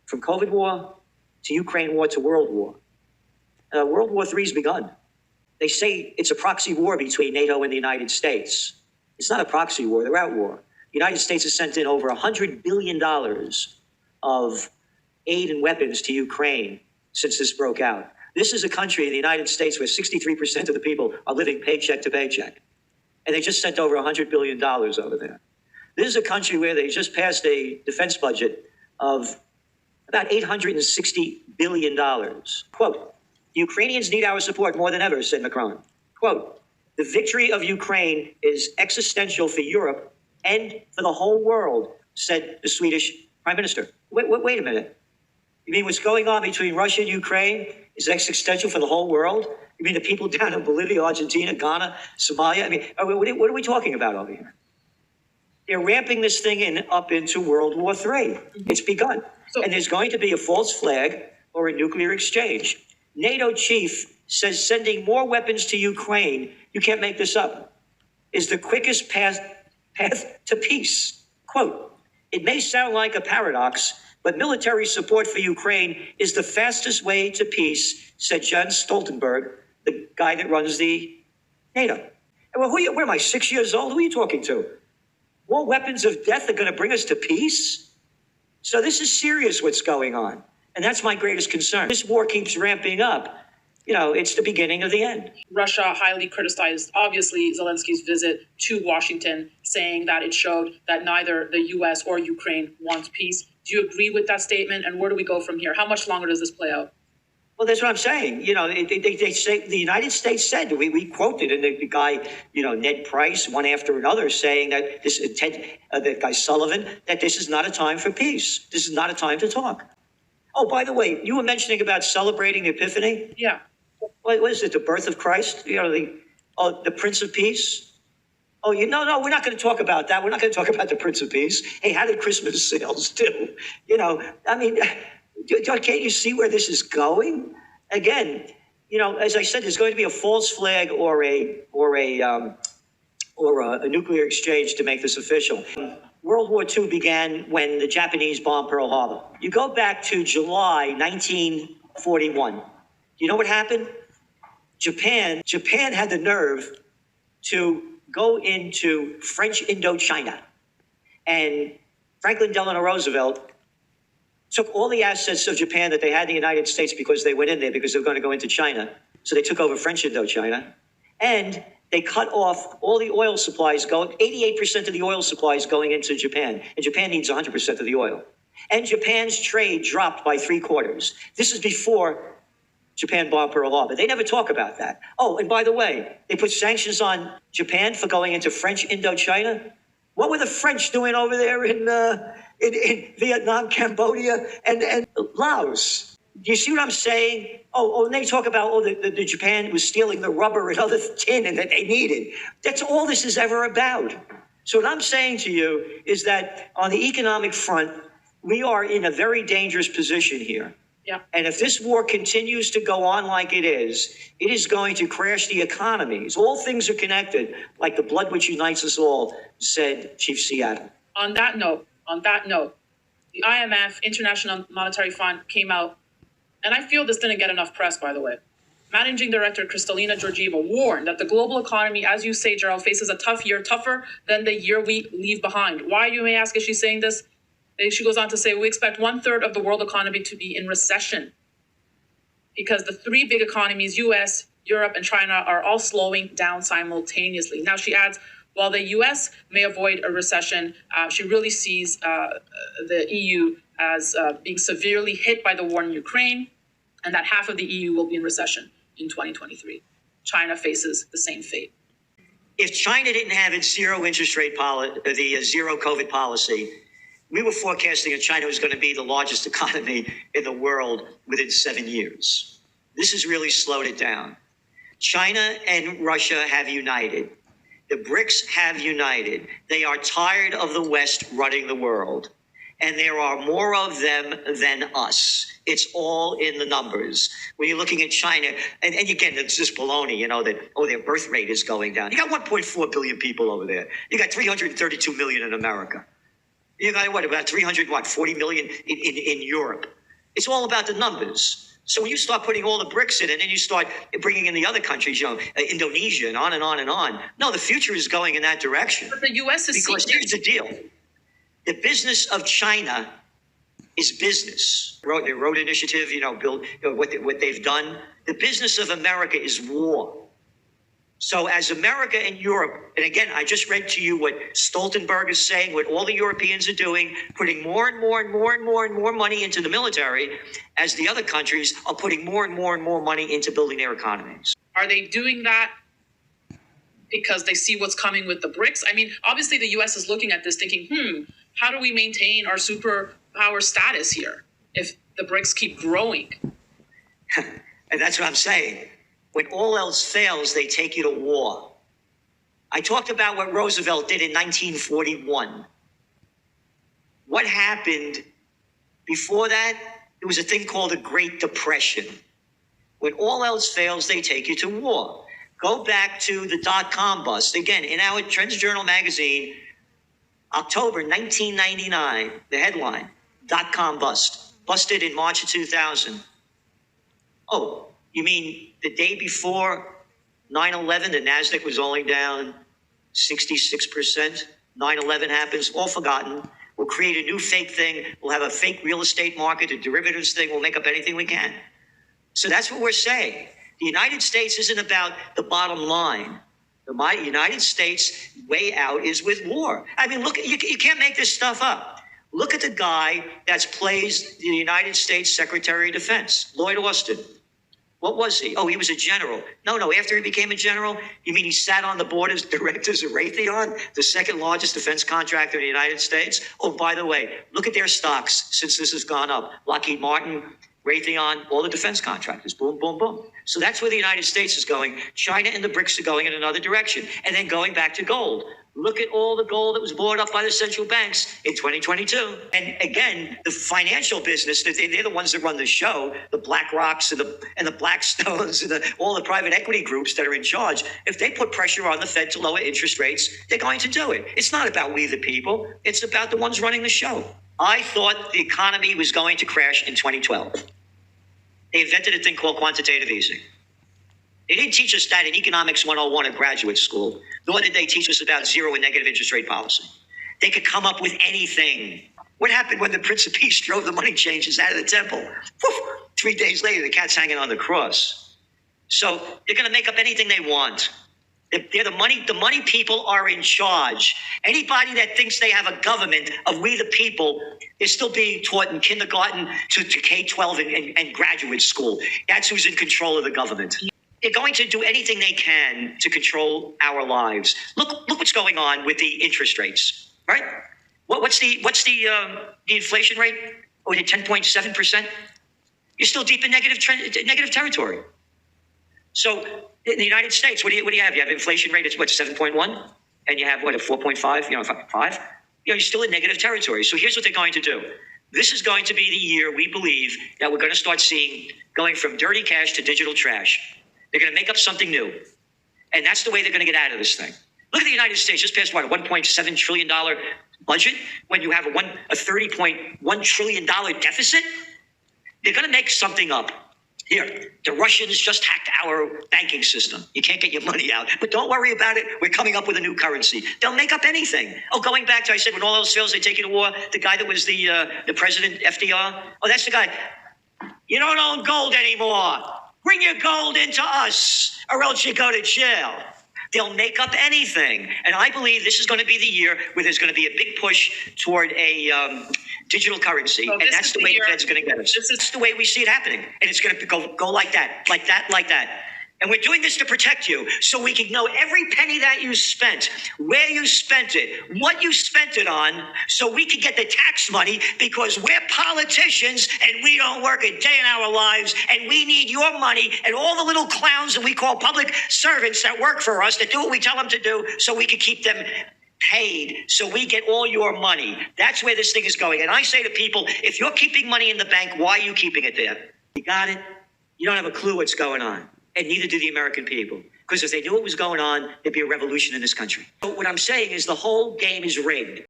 from COVID war to Ukraine war to World War. World War III has begun. They say it's a proxy war between NATO and the United States. It's not a proxy war, they're at war. The United States has sent in over $100 billion of aid and weapons to Ukraine since this broke out. This is a country in the United States where 63% of the people are living paycheck to paycheck. And they just sent over $100 billion over there. This is a country where they just passed a defense budget of about $860 billion. Quote, Ukrainians need our support more than ever, said Macron. Quote, the victory of Ukraine is existential for Europe and for the whole world, said the Swedish Prime Minister. Wait a minute. You mean what's going on between Russia and Ukraine is existential for the whole world? You mean the people down in Bolivia, Argentina, Ghana, Somalia? I mean, what are we talking about over here? They're ramping this thing up into World War III. It's begun. And there's going to be a false flag or a nuclear exchange. NATO chief says sending more weapons to Ukraine, you can't make this up, is the quickest path to peace. Quote, it may sound like a paradox, but military support for Ukraine is the fastest way to peace, said Jens Stoltenberg, the guy that runs the NATO. Well, where am I, 6 years old? Who are you talking to? More weapons of death are going to bring us to peace? So this is serious what's going on. And that's my greatest concern. This war keeps ramping up. You know, it's the beginning of the end. Russia highly criticized, obviously, Zelensky's visit to Washington, saying that it showed that neither the U.S. or Ukraine wants peace. Do you agree with that statement? And where do we go from here? How much longer does this play out? Well, that's what I'm saying. You know, they say the United States said, we quoted, and the guy, you know, Ned Price, one after another, saying that the guy Sullivan, that this is not a time for peace. This is not a time to talk. Oh, by the way, you were mentioning about celebrating the Epiphany. Yeah. What is it? The birth of Christ? You know, the Prince of Peace. Oh, no, we're not going to talk about that. We're not going to talk about the Prince of Peace. Hey, how did Christmas sales do? You know, I mean, can't you see where this is going? Again, you know, as I said, there's going to be a false flag or a nuclear exchange to make this official. World War II began when the Japanese bombed Pearl Harbor. You go back to July 1941. You know what happened? Japan had the nerve to go into French Indochina. And Franklin Delano Roosevelt took all the assets of Japan that they had in the United States because they went in there because they were going to go into China. So they took over French Indochina. And they cut off all the oil supplies 88% of the oil supplies going into Japan. And Japan needs 100% of the oil. And Japan's trade dropped by 3/4. This is before Japan bombed Pearl Harbor. They never talk about that. Oh, and by the way, they put sanctions on Japan for going into French Indochina. What were the French doing over there in Vietnam, Cambodia, and Laos? Do you see what I'm saying? Oh, and they talk about, the Japan was stealing the rubber and other tin and that they needed. That's all this is ever about. So what I'm saying to you is that on the economic front, we are in a very dangerous position here. Yeah. And if this war continues to go on like it is going to crash the economies. All things are connected, like the blood which unites us all, said Chief Seattle. On that note, the IMF, International Monetary Fund, came out, and I feel this didn't get enough press, by the way. Managing Director Kristalina Georgieva warned that the global economy, as you say, Gerald, faces a tough year, tougher than the year we leave behind. Why, you may ask, is she saying this? She goes on to say, we expect 1/3 of the world economy to be in recession because the three big economies, US, Europe, and China, are all slowing down simultaneously. Now, she adds, while the US may avoid a recession, she really sees the EU as being severely hit by the war in Ukraine, and that half of the EU will be in recession in 2023. China faces the same fate. If China didn't have its zero interest rate policy, the zero COVID policy, we were forecasting that China was going to be the largest economy in the world within 7 years. This has really slowed it down. China and Russia have united. The BRICS have united. They are tired of the West running the world. And there are more of them than us. It's all in the numbers. When you're looking at China, and again, it's just baloney, that, their birth rate is going down. You got 1.4 billion people over there. You got 332 million in America. You got about 40 million in Europe. It's all about the numbers. So when you start putting all the bricks in, and then you start bringing in the other countries, Indonesia and on and on and on. No, the future is going in that direction. But the U.S. is because here's the deal: the business of China is business. The road initiative, build what they've done. The business of America is war. So as America and Europe, and again, I just read to you what Stoltenberg is saying, what all the Europeans are doing, putting more and more and more and more and more money into the military, as the other countries are putting more and more and more money into building their economies. Are they doing that because they see what's coming with the BRICS? I mean, obviously the U.S. is looking at this thinking, how do we maintain our superpower status here if the BRICS keep growing? And that's what I'm saying. When all else fails, they take you to war. I talked about what Roosevelt did in 1941. What happened before that? There was a thing called the Great Depression. When all else fails, they take you to war. Go back to the dot-com bust. Again, in our Trends Journal magazine, October 1999, the headline, dot-com bust. Busted in March of 2000. Oh, you mean the day before 9/11, the NASDAQ was only down 66%? 9/11 happens, all forgotten. We'll create a new fake thing. We'll have a fake real estate market, a derivatives thing. We'll make up anything we can. So that's what we're saying. The United States isn't about the bottom line. The United States way out is with war. I mean, look, you can't make this stuff up. Look at the guy that's plays the United States Secretary of Defense, Lloyd Austin. What was he? Oh, he was a general. No, after he became a general, you mean he sat on the board of directors of Raytheon, the second largest defense contractor in the United States? Oh, by the way, look at their stocks since this has gone up. Lockheed Martin, Raytheon, all the defense contractors, boom, boom, boom. So that's where the United States is going. China and the BRICS are going in another direction. And then going back to gold. Look at all the gold that was bought up by the central banks in 2022. And again, the financial business, they're the ones that run the show, the BlackRocks and the Blackstones and all the private equity groups that are in charge. If they put pressure on the Fed to lower interest rates, they're going to do it. It's not about we the people. It's about the ones running the show. I thought the economy was going to crash in 2012. They invented a thing called quantitative easing. They didn't teach us that in Economics 101 at graduate school, nor did they teach us about zero and negative interest rate policy. They could come up with anything. What happened when the Prince of Peace drove the money changers out of the temple? Whew, 3 days later, the cat's hanging on the cross. So they're going to make up anything they want. They're the money people are in charge. Anybody that thinks they have a government of we the people is still being taught in kindergarten to K-12 and graduate school. That's who's in control of the government. They're going to do anything they can to control our lives. Look what's going on with the interest rates, right? What's the inflation rate? Oh, is it 10.7%? You're still deep in negative territory. So in the United States, what do you have? You have inflation rate, it's what, 7.1? And you have what, a 4.5, 5? You're still in negative territory. So here's what they're going to do. This is going to be the year we believe that we're going to start seeing going from dirty cash to digital trash. They're going to make up something new. And that's the way they're going to get out of this thing. Look at the United States, just passed, what, a $1.7 trillion budget when you have a $30.1 trillion deficit? They're going to make something up. Here, the Russians just hacked our banking system. You can't get your money out. But don't worry about it. We're coming up with a new currency. They'll make up anything. Oh, going back to, I said, when all else fails, they take you to war. The guy that was the president, FDR. Oh, that's the guy. You don't own gold anymore. Bring your gold into us, or else you go to jail. They'll make up anything. And I believe this is going to be the year where there's going to be a big push toward a digital currency. So and that's the way the Fed's going to get us. That's the way we see it happening. And it's going to go like that, like that, like that. And we're doing this to protect you so we can know every penny that you spent, where you spent it, what you spent it on, so we can get the tax money because we're politicians and we don't work a day in our lives and we need your money and all the little clowns that we call public servants that work for us that do what we tell them to do so we can keep them paid so we get all your money. That's where this thing is going. And I say to people, if you're keeping money in the bank, why are you keeping it there? You got it? You don't have a clue what's going on. And neither do the American people. Because if they knew what was going on, there'd be a revolution in this country. But what I'm saying is the whole game is rigged.